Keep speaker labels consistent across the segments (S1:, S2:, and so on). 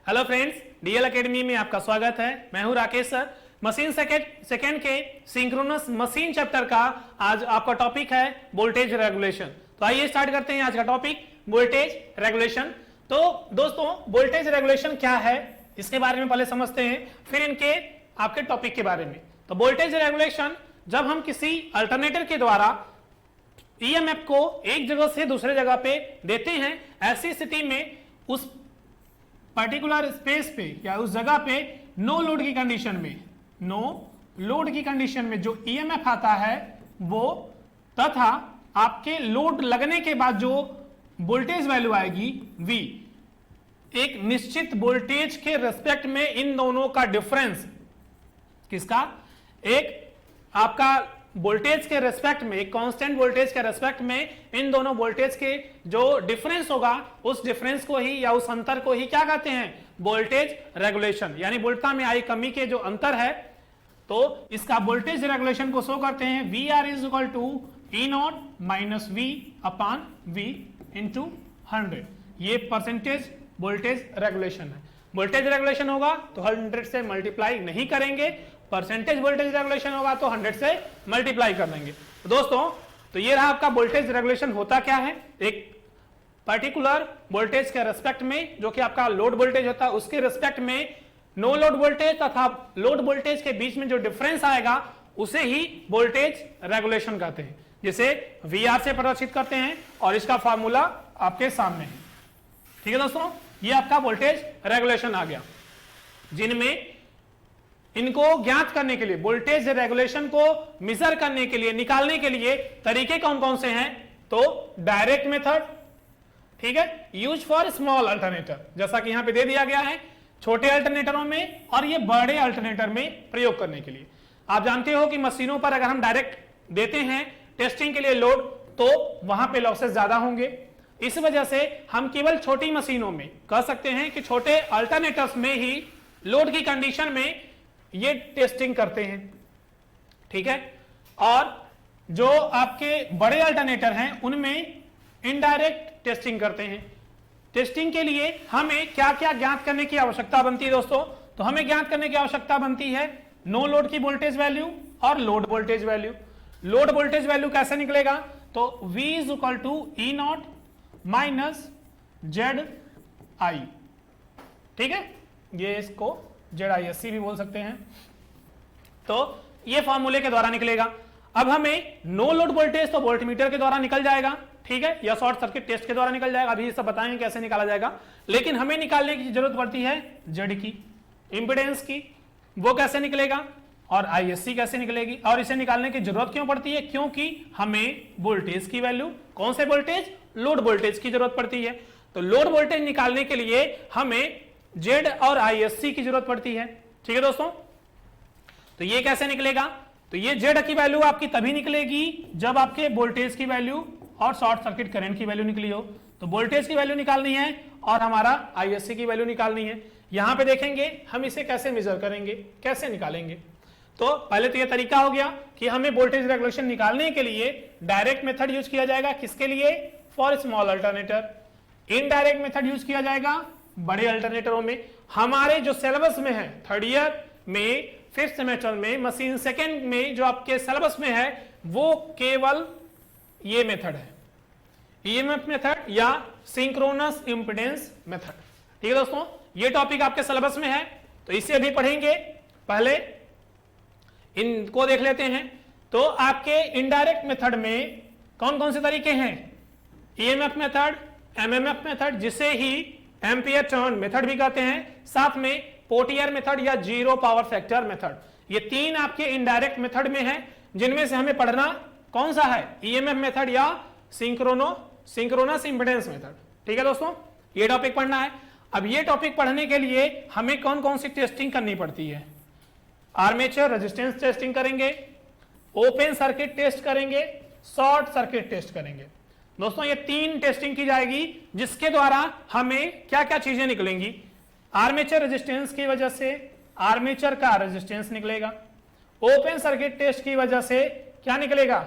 S1: Hello friends, DL academy में आपका स्वागत है। मैं हूं राकेश सर। मशीन सेकंड के सिंक्रोनस मशीन चैप्टर का आज आपका टॉपिक है वोल्टेज रेगुलेशन। तो आइए स्टार्ट करते हैं आज का टॉपिक वोल्टेज रेगुलेशन। तो दोस्तों, वोल्टेज रेगुलेशन क्या है इसके बारे में पहले समझते हैं, फिर इनके आपके टॉपिक के बारे में। तो वोल्टेज रेगुलेशन, जब हम किसी अल्टरनेटर के द्वारा ईएमएफ को एक जगह से दूसरे जगह पे देते हैं, ऐसी स्थिति में उस पर्टिकुलर स्पेस पे या उस जगह पे नो लोड की कंडीशन में जो ईएमएफ आता है वो, तथा आपके लोड लगने के बाद जो वोल्टेज वैल्यू आएगी V, एक निश्चित वोल्टेज के रेस्पेक्ट में इन दोनों का डिफरेंस, किसका, एक आपका वोल्टेज के रेस्पेक्ट में, एक कांस्टेंट वोल्टेज के रेस्पेक्ट में इन दोनों वोल्टेज के जो डिफरेंस होगा, उस डिफरेंस को ही या उस अंतर को ही क्या कहते हैं, वोल्टेज रेगुलेशन। यानी वोल्टता में आई कमी के जो अंतर है, तो इसका वोल्टेज रेगुलेशन को शो करते हैं V R is equal to E not minus V upon V into 100। ये परसेंटेज वोल्टेज रेगुलेशन है। वोल्टेज रेगुलेशन होगा तो 100 से मल्टीप्लाई नहीं करेंगे, परसेंटेज वोल्टेज रेगुलेशन होगा तो 100 से मल्टीप्लाई कर देंगे। तो दोस्तों, तो ये रहा आपका वोल्टेज रेगुलेशन। होता क्या है, एक पर्टिकुलर वोल्टेज के रेस्पेक्ट में, जो कि आपका लोड वोल्टेज होता है, उसके रेस्पेक्ट में नो लोड वोल्टेज तथा लोड वोल्टेज के बीच में जो डिफरेंस आएगा उसे ही वोल्टेज रेगुलेशन कहते हैं, जिसे VR से प्रदर्शित करते हैं और इसका फॉर्मूला आपके सामने है। ठीक है दोस्तों, ये आपका वोल्टेज रेगुलेशन आ गया, जिनमें इनको ज्ञात करने के लिए, वोल्टेज रेगुलेशन को मेजर करने के लिए, निकालने के लिए तरीके कौन कौन से हैं, तो डायरेक्ट मेथड, ठीक है, यूज फॉर स्मॉल अल्टरनेटर, जैसा कि यहां पे दे दिया गया है, छोटे अल्टरनेटरों में और ये बड़े अल्टरनेटर में प्रयोग करने के लिए। आप जानते हो कि मशीनों पर अगर हम डायरेक्ट देते हैं टेस्टिंग के लिए लोड, तो वहां पे लॉसेस ज्यादा होंगे। इस वजह से हम केवल छोटी मशीनों में कह सकते हैं कि छोटे अल्टरनेटर्स में ही लोड की कंडीशन में ये टेस्टिंग करते हैं, ठीक है। और जो आपके बड़े अल्टरनेटर हैं उनमें इनडायरेक्ट टेस्टिंग करते हैं। टेस्टिंग के लिए हमें क्या क्या ज्ञात करने की आवश्यकता बनती है दोस्तों, तो हमें ज्ञात करने की आवश्यकता बनती है नो लोड की वोल्टेज वैल्यू और load voltage value. Load voltage value कैसे निकलेगा, तो V is equal to E not minus Z I, ठीक है, ये इसको ZISC भी बोल सकते हैं। तो ये फॉर्मूले के द्वारा निकलेगा। अब हमें नो लोड वोल्टेज तो वोल्टमीटर के द्वारा निकल जाएगा, ठीक है, या शॉर्ट सर्किट टेस्ट के द्वारा निकल जाएगा, अभी ये सब बताएंगे कैसे निकाला जाएगा। लेकिन हमें निकालने की जरूरत पड़ती है जेड की, इंपेडेंस की, वो कैसे निकलेगा, और ISC कैसे निकलेगी। और इसे निकालने की जरूरत क्यों पड़ती है, क्योंकि हमें वोल्टेज की वैल्यू, कौन से वोल्टेज, लोड वोल्टेज की जरूरत पड़ती है। तो लोड वोल्टेज निकालने के लिए हमें जेड और ISC की जरूरत पड़ती है, ठीक है दोस्तों। तो ये कैसे निकलेगा, तो ये जेड की वैल्यू आपकी तभी निकलेगी जब आपके वोल्टेज की वैल्यू और शॉर्ट सर्किट करंट की वैल्यू निकली हो। तो वोल्टेज की वैल्यू निकालनी है और हमारा ISC की वैल्यू निकालनी है। यहां पे देखेंगे हम इसे कैसे मेजर करेंगे, कैसे निकालेंगे। तो पहले तो यह तरीका हो गया कि हमें वोल्टेज रेगुलेशन निकालने के लिए डायरेक्ट मेथड यूज किया जाएगा, किसके लिए, for small alternator. Indirect method use किया जाएगा बड़े अल्टरनेटरों में। हमारे जो सिलेबस में है, थर्ड ईयर में, फिफ्थ सेमेस्टर में, मशीन सेकंड में जो आपके सिलेबस में है, वो केवल ये मेथड है, ईएमएफ मेथड या सिंक्रोनस इंपेडेंस मेथड। ठीक है दोस्तों, ये टॉपिक आपके सिलेबस में है, तो इसे अभी पढ़ेंगे। पहले इनको देख लेते हैं। तो आपके इनडायरेक्ट मेथड में कौन कौन से तरीके हैं, ईएमएफ मेथड, एमएमएफ मेथड, जिसे ही एम्पियर टर्न मेथड भी कहते हैं, साथ में पोर्टियर मेथड या जीरो पावर फैक्टर मेथड। ये तीन आपके इनडायरेक्ट मेथड में है, जिनमें से हमें पढ़ना कौन सा है, ईएमएफ मेथड या सिंक्रोनस इंपेडेंस मेथड। ठीक है दोस्तों, ये टॉपिक पढ़ना है। अब ये टॉपिक पढ़ने के लिए हमें कौन कौन सी टेस्टिंग करनी पड़ती है, आर्मेचर रेजिस्टेंस टेस्टिंग करेंगे, ओपन सर्किट टेस्ट करेंगे, शॉर्ट सर्किट टेस्ट करेंगे। दोस्तों, ये तीन टेस्टिंग की जाएगी, जिसके द्वारा हमें क्या क्या चीजें निकलेंगी। आर्मेचर रेजिस्टेंस की वजह से आर्मेचर का रेजिस्टेंस निकलेगा, ओपन सर्किट टेस्ट की वजह से क्या निकलेगा,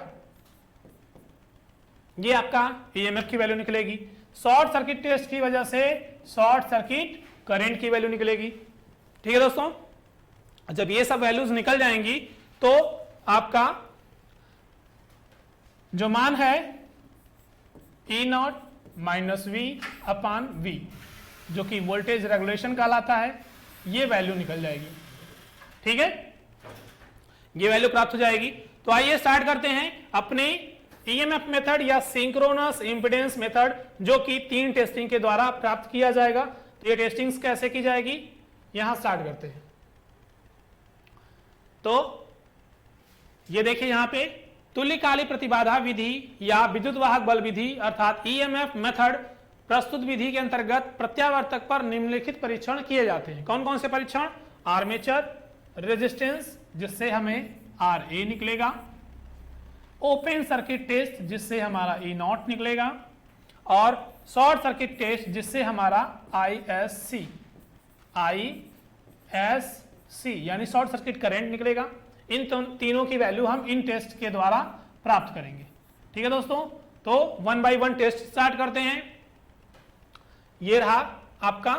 S1: ये आपका ईएमएफ की वैल्यू निकलेगी, शॉर्ट सर्किट टेस्ट की वजह से शॉर्ट सर्किट करंट की वैल्यू निकलेगी। ठीक है दोस्तों, जब ये सब वैल्यूज निकल जाएंगी तो आपका जो मान है E0 minus V upon we, जो कि वोल्टेज रेगुलेशन कहलाता है, ये वैल्यू निकल जाएगी। ठीक है, ये वैल्यू प्राप्त हो जाएगी। तो आइए स्टार्ट करते हैं अपने ईएमएफ मेथड या सिंक्रोनस इंपीडेंस मेथड, जो कि 3 टेस्टिंग के द्वारा प्राप्त किया जाएगा। तो ये टेस्टिंग्स कैसे की जाएगी, यहां स्टार्ट करते हैं। तो ये देखिए यहां पे तुल्यकालिक प्रतिबाधा विधि या विद्युत वाहक बल विधि अर्थात ईएमएफ मेथड प्रस्तुत विधि के अंतर्गत प्रत्यावर्तक पर निम्नलिखित परीक्षण किए जाते हैं। कौन कौन से परीक्षण? आर्मेचर रेजिस्टेंस, जिससे हमें RA निकलेगा, ओपन सर्किट टेस्ट, जिससे हमारा E0 निकलेगा, और शॉर्ट सर्किट टेस्ट, जिससे हमारा ISC यानी शॉर्ट सर्किट करंट निकलेगा। इन तीनों की वैल्यू हम इन टेस्ट के द्वारा प्राप्त करेंगे। ठीक है दोस्तों, तो 1 बाय 1 टेस्ट स्टार्ट करते हैं। ये रहा आपका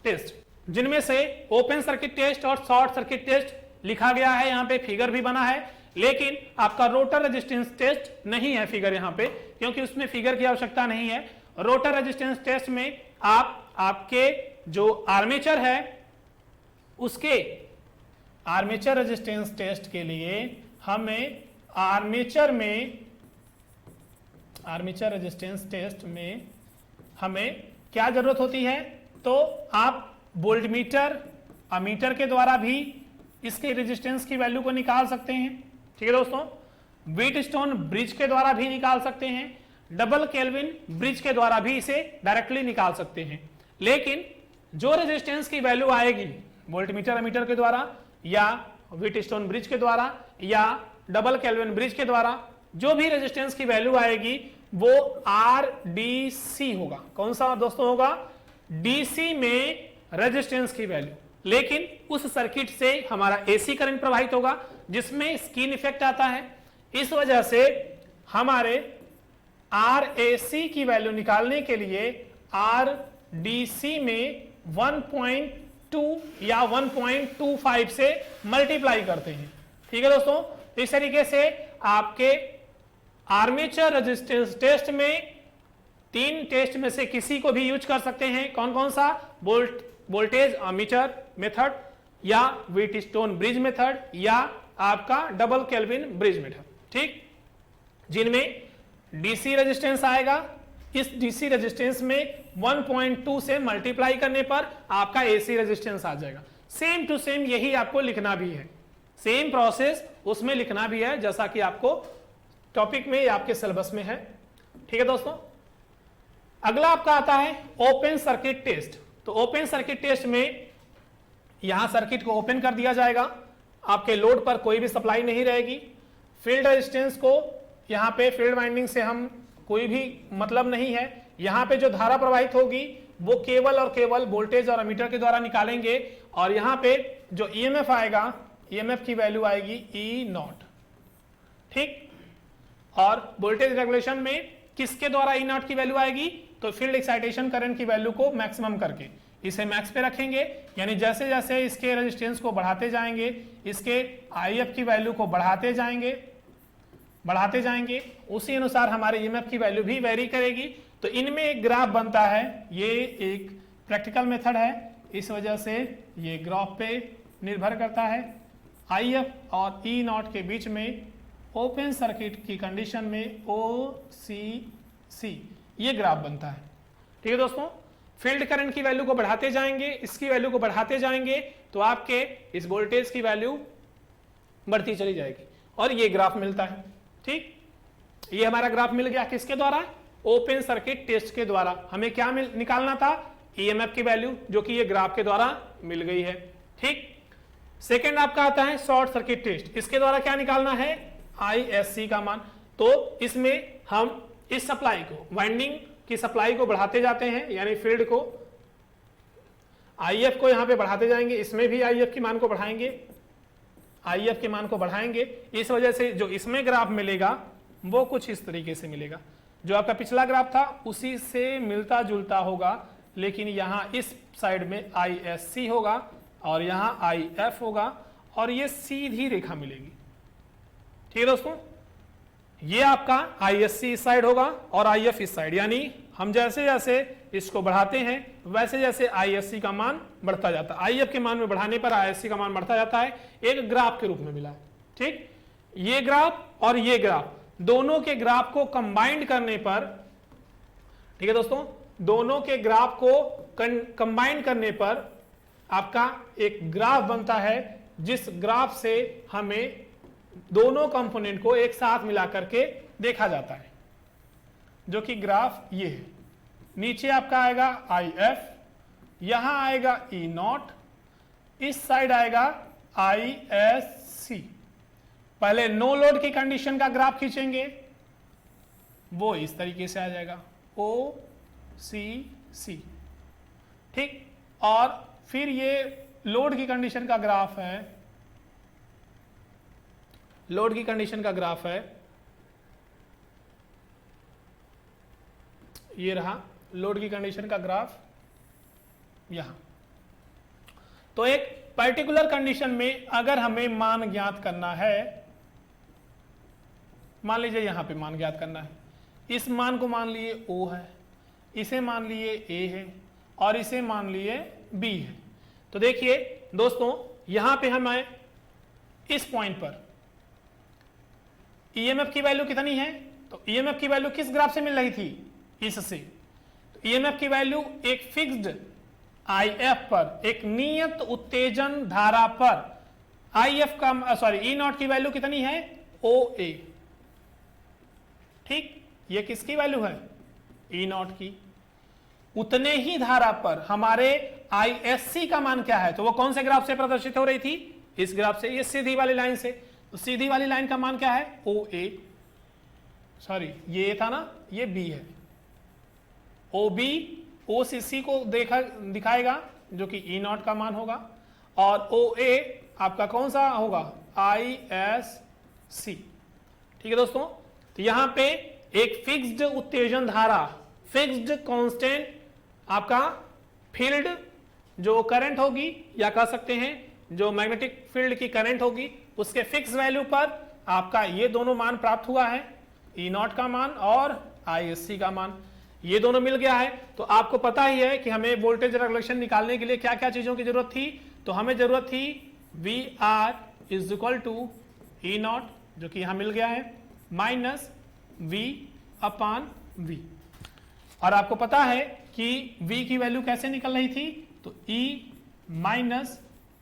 S1: टेस्ट, जिनमें से ओपन सर्किट टेस्ट और शॉर्ट सर्किट टेस्ट लिखा गया है, यहाँ पे फिगर भी बना है, लेकिन आपका रोटर रेजिस्टेंस टेस्ट नहीं है फिगर यहाँ पे, क्योंकि उसमें फिगर की आवश्यकता नहीं है। रोटर रेजिस्टेंस टेस्ट में आपके जो आर्मेचर है उसके आर्मेचर रेजिस्टेंस टेस्ट के लिए हमें आर्मेचर रेजिस्टेंस टेस्ट में हमें क्या जरूरत होती है? तो आप वोल्टमीटर अमीटर के द्वारा भी इसके रेजिस्टेंस की वैल्यू को निकाल सकते हैं। ठीक है दोस्तों, व्हीटस्टोन ब्रिज के द्वारा भी निकाल सकते हैं, डबल केल्विन ब्रिज के द्वारा भी इसे डायरेक्टली निकाल सकते हैं। लेकिन जो रेजिस्टेंस की वैल्यू आएगी वोल्टमीटर अमीटर के द्वारा या व्हीटस्टोन ब्रिज के द्वारा या डबल केल्विन ब्रिज के द्वारा, जो भी रेजिस्टेंस की वैल्यू आएगी वो RDC होगा। कौन सा दोस्तों होगा? DC में रेजिस्टेंस की वैल्यू। लेकिन उस सर्किट से हमारा AC करंट प्रवाहित होगा, जिसमें स्किन इफेक्ट आता है। इस वजह से हमारे RAC की वैल्यू निकालने के लिए RDC में 1.2 या 1.25 से मल्टीप्लाई करते हैं। ठीक है दोस्तों, इस तरीके से आपके आर्मेचर रेजिस्टेंस टेस्ट में 3 टेस्ट में से किसी को भी यूज कर सकते हैं। कौन कौन सा? वोल्टेज अमीटर मेथड या व्हीटस्टोन ब्रिज मेथड या आपका डबल केल्विन ब्रिज मेथड। ठीक, जिनमें डीसी रेजिस्टेंस आएगा, इस डीसी रेजिस्टेंस में 1.2 से मल्टीप्लाई करने पर आपका एसी रेजिस्टेंस आ जाएगा। सेम टू सेम यही आपको लिखना भी है, सेम प्रोसेस उसमें लिखना भी है, जैसा कि आपको टॉपिक में या आपके सिलेबस में है। ठीक है दोस्तों, अगला आपका आता है ओपन सर्किट टेस्ट। तो ओपन सर्किट टेस्ट में यहां सर्किट को ओपन कर दिया जाएगा, आपके लोड पर कोई भी सप्लाई नहीं रहेगी। फील्ड रेजिस्टेंस को यहां पे फील्ड वाइंडिंग से हम कोई भी मतलब नहीं है। यहां पे जो धारा प्रवाहित होगी वो केवल और केवल वोल्टेज और अमीटर के द्वारा निकालेंगे, और यहां पे जो ईएमएफ आएगा, ईएमएफ की वैल्यू आएगी E0। ठीक, और वोल्टेज रेगुलेशन में किसके द्वारा E0 की वैल्यू आएगी? तो फील्ड एक्साइटेशन करंट की वैल्यू को मैक्सिमम करके इसे मैक्स पे रखेंगे, यानी जैसे जैसे इसके रेजिस्टेंस को बढ़ाते जाएंगे, इसके IF की वैल्यू को बढ़ाते जाएंगे, उसी अनुसार हमारे EMF की वैल्यू भी वेरी करेगी। तो इनमें एक ग्राफ बनता है, ये एक प्रैक्टिकल मेथड है, इस वजह से ये ग्राफ पे निर्भर करता है। IF और E0 के बीच में ओपन सर्किट की कंडीशन में OCC ये ग्राफ बनता है। ठीक है दोस्तों, फील्ड करंट की वैल्यू को बढ़ाते जाएंगे, इसकी वैल्यू को बढ़ाते जाएंगे, तो आपके इस वोल्टेज की वैल्यू बढ़ती चली जाएगी और ये ग्राफ मिलता है। ठीक, ये हमारा ग्राफ मिल गया किसके द्वारा? ओपन सर्किट टेस्ट के द्वारा। हमें क्या निकालना था? ईएमएफ की वैल्यू, जो कि ये ग्राफ के द्वारा मिल गई है। ठीक, सेकेंड आपका आता है शॉर्ट सर्किट टेस्ट। इसके द्वारा क्या निकालना है? ISC का मान। तो इसमें हम इस सप्लाई को, वाइंडिंग की सप्लाई को बढ़ाते जाते हैं, यानी फील्ड को, IF को यहां पे बढ़ाते जाएंगे, इसमें भी IF के मान को बढ़ाएंगे, IF के मान को बढ़ाएंगे। इस वजह से जो इसमें ग्राफ मिलेगा वो कुछ इस तरीके से मिलेगा। जो आपका पिछला ग्राफ था उसी से मिलता जुलता होगा लेकिन यहां इस साइड में ISC होगा और यहां IF होगा और ये सीधी रेखा मिलेगी। ठीक है दोस्तों, ये आपका ISC इस साइड होगा और IF इस साइड, यानी हम जैसे जैसे इसको बढ़ाते हैं वैसे जैसे ISC का मान बढ़ता जाता है, IF के मान में बढ़ाने पर ISC का मान बढ़ता जाता है। एक ग्राफ के रूप में मिला है। ठीक, ये ग्राफ और ये ग्राफ, दोनों के ग्राफ को कंबाइंड करने पर, ठीक है दोस्तों, दोनों के ग्राफ को कंबाइन करने पर आपका एक ग्राफ बनता है, जिस ग्राफ से हमें दोनों कंपोनेंट को एक साथ मिला करके देखा जाता है, जो कि ग्राफ ये है। नीचे आपका आएगा IF, यहां आएगा E0, इस साइड आएगा ISC। पहले नो लोड की कंडीशन का ग्राफ खींचेंगे, वो इस तरीके से आ जाएगा OCC। ठीक, और फिर ये लोड की कंडीशन का ग्राफ है, लोड की कंडीशन का ग्राफ है, ये रहा लोड की कंडीशन का ग्राफ यहां। तो एक पर्टिकुलर कंडीशन में अगर हमें मान ज्ञात करना है, मान लीजिए यहां पे मान ज्ञात करना है, इस मान को मान लिए O है, इसे मान लिए A है और इसे मान लिए B है। तो देखिए दोस्तों, यहां पे हमें इस पॉइंट पर EMF की वैल्यू कितनी है, तो EMF की वैल्यू किस ग्राफ से मिल रही थी, इससे। तो EMF की वैल्यू एक फिक्स्ड IF पर, एक नियत उत्तेजन धारा पर IF का E0 की वैल्यू कितनी है, OA। ठीक, ये किसकी वैल्यू है, E0 की। उतने ही धारा पर हमारे ISC का मान क्या है, तो वो कौन से ग्राफ से प्रदर्शित हो रही थी, इस ग्राफ से, ये सीधी वाली लाइन से। तो सीधी वाली लाइन का मान क्या है, OA, सॉरी ये A था ना, ये B है। OB OCC को दिखाएगा, जो कि E0 का मान होगा, और OA आपका कौन सा होगा, ISC। ठीक है दोस्तों, तो यहां पे एक फिक्स्ड उत्तेजन धारा, फिक्स्ड कांस्टेंट आपका फील्ड जो करंट होगी, या कह सकते हैं जो मैग्नेटिक फील्ड की करंट होगी, उसके फिक्स वैल्यू पर आपका ये दोनों मान प्राप्त हुआ है, E0 का मान और ISC का मान, ये दोनों मिल गया है। तो आपको पता ही है कि हमें वोल्टेज रेगुलेशन निकालने के लिए क्या क्या चीजों की जरूरत थी, तो हमें जरूरत थी VR is equal to E0, जो कि यहां मिल गया है, माइनस V/V। और आपको पता है कि V की वैल्यू कैसे निकल रही थी, तो E माइनस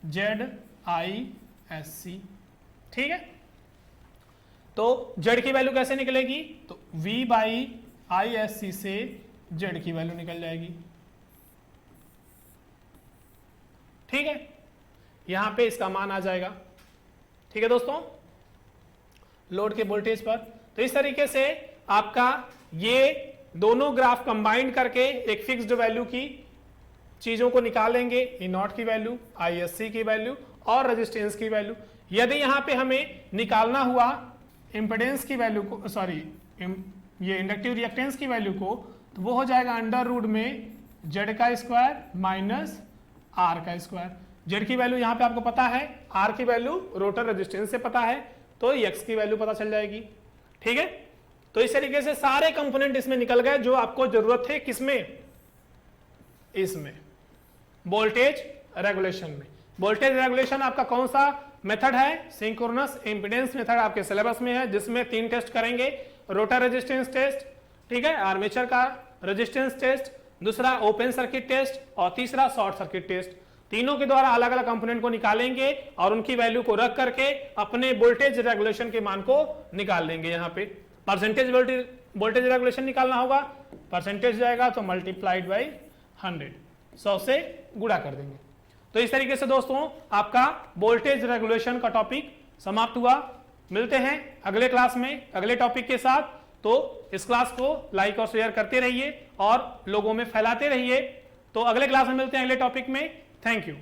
S1: ZISC। ठीक है, तो Z की वैल्यू कैसे निकलेगी, तो V/ISC से Z की वैल्यू निकल जाएगी। ठीक है, यहां पे इसका मान आ जाएगा। ठीक है दोस्तों, लोड के वोल्टेज पर। तो इस तरीके से आपका ये दोनों ग्राफ कंबाइंड करके एक फिक्स्ड वैल्यू की चीजों को निकालेंगे, E0 की वैल्यू, ISC की वैल्यू और रेजिस्टेंस की वैल्यू। यदि यहां पे हमें निकालना हुआ इंपेडेंस की वैल्यू को, सॉरी ये इंडक्टिव रिएक्टेंस की वैल्यू को, तो वो हो जाएगा अंडर रूट में Z का स्क्वायर माइनस R का स्क्वायर। Z की वैल्यू यहां पे आपको पता है, R की वैल्यू रोटर रेजिस्टेंस से पता है, तो X की वैल्यू पता चल जाएगी। ठीक है, तो इस तरीके से सारे कंपोनेंट इसमें निकल गए जो आपको जरूरत है, किसमें, इसमें वोल्टेज रेगुलेशन में। वोल्टेज रेगुलेशन आपका कौन सा मेथड है, सिंक्रोनस इंपीडेंस मेथड आपके सिलेबस में है, जिसमें 3 टेस्ट करेंगे, रोटर रेजिस्टेंस टेस्ट, ठीक है, आर्मेचर का रेजिस्टेंस टेस्ट, दूसरा ओपन सर्किट टेस्ट और तीसरा शॉर्ट सर्किट टेस्ट। तीनों के द्वारा अलग अलग कंपोनेंट को निकालेंगे और उनकी वैल्यू को रख करके अपने वोल्टेज रेगुलेशन के मान को निकाल लेंगे। यहाँ पे परसेंटेज वोल्टेज रेगुलेशन निकालना होगा, परसेंटेज जाएगा तो मल्टीप्लाइड बाई 100 से गुणा कर देंगे। तो इस तरीके से दोस्तों आपका वोल्टेज रेगुलेशन का टॉपिक समाप्त हुआ। मिलते हैं अगले क्लास में अगले टॉपिक के साथ। तो इस क्लास को लाइक और शेयर करते रहिए और लोगों में फैलाते रहिए। तो अगले क्लास में मिलते हैं अगले टॉपिक में। Thank you.